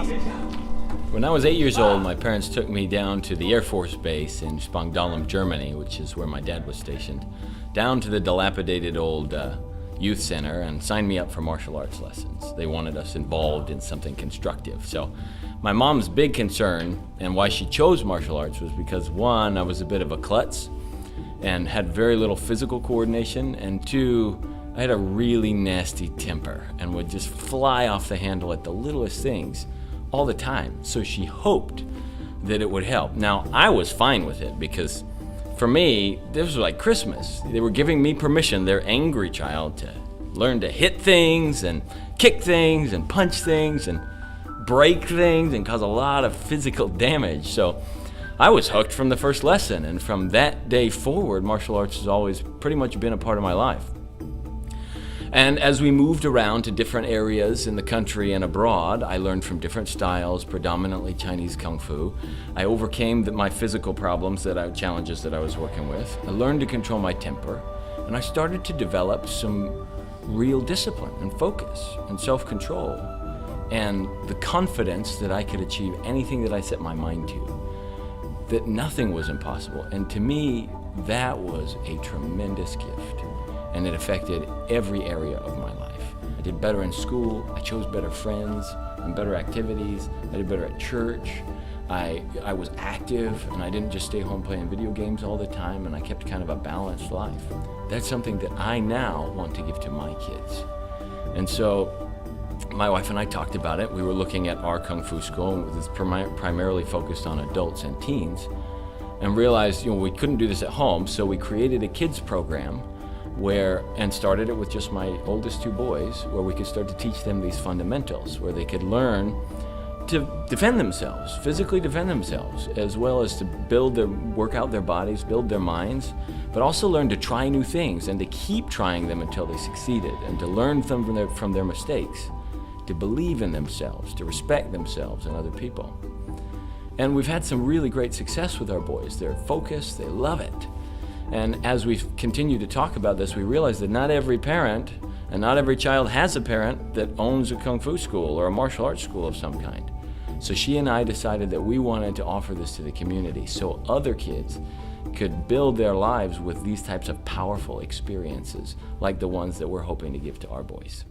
When I was 8 years old, my parents took me down to the Air Force Base in Spangdahlem, Germany, which is where my dad was stationed, down to the dilapidated old youth center and signed me up for martial arts lessons. They wanted us involved in something constructive. So my mom's big concern and why she chose martial arts was because, one, I was a bit of a klutz and had very little physical coordination, and two, I had a really nasty temper and would just fly off the handle at the littlest things all the time. So she hoped that it would help. Now, I was fine with it because for me, this was like Christmas. They were giving me permission, their angry child, to learn to hit things and kick things and punch things and break things and cause a lot of physical damage. So I was hooked from the first lesson, and from that day forward, martial arts has always pretty much been a part of my life. And as we moved around to different areas in the country and abroad, I learned from different styles, predominantly Chinese Kung Fu. I overcame my physical problems, challenges that I was working with. I learned to control my temper, and I started to develop some real discipline and focus and self-control and the confidence that I could achieve anything that I set my mind to, that nothing was impossible. And to me, that was a tremendous gift. And it affected every area of my life. I did better in school, I chose better friends and better activities, I did better at church, I was active, and I didn't just stay home playing video games all the time, and I kept kind of a balanced life. That's something that I now want to give to my kids. And so my wife and I talked about it. We were looking at our Kung Fu school, and it was primarily focused on adults and teens, and realized we couldn't do this at home, so we created a kids program and started it with just my oldest two boys, where we could start to teach them these fundamentals, where they could learn to defend themselves, physically defend themselves, as well as to work out their bodies, build their minds, but also learn to try new things and to keep trying them until they succeeded, and to learn from their mistakes, to believe in themselves, to respect themselves and other people. And we've had some really great success with our boys. They're focused, they love it. And as we continue to talk about this, we realize that not every parent and not every child has a parent that owns a Kung Fu school or a martial arts school of some kind. So she and I decided that we wanted to offer this to the community so other kids could build their lives with these types of powerful experiences like the ones that we're hoping to give to our boys.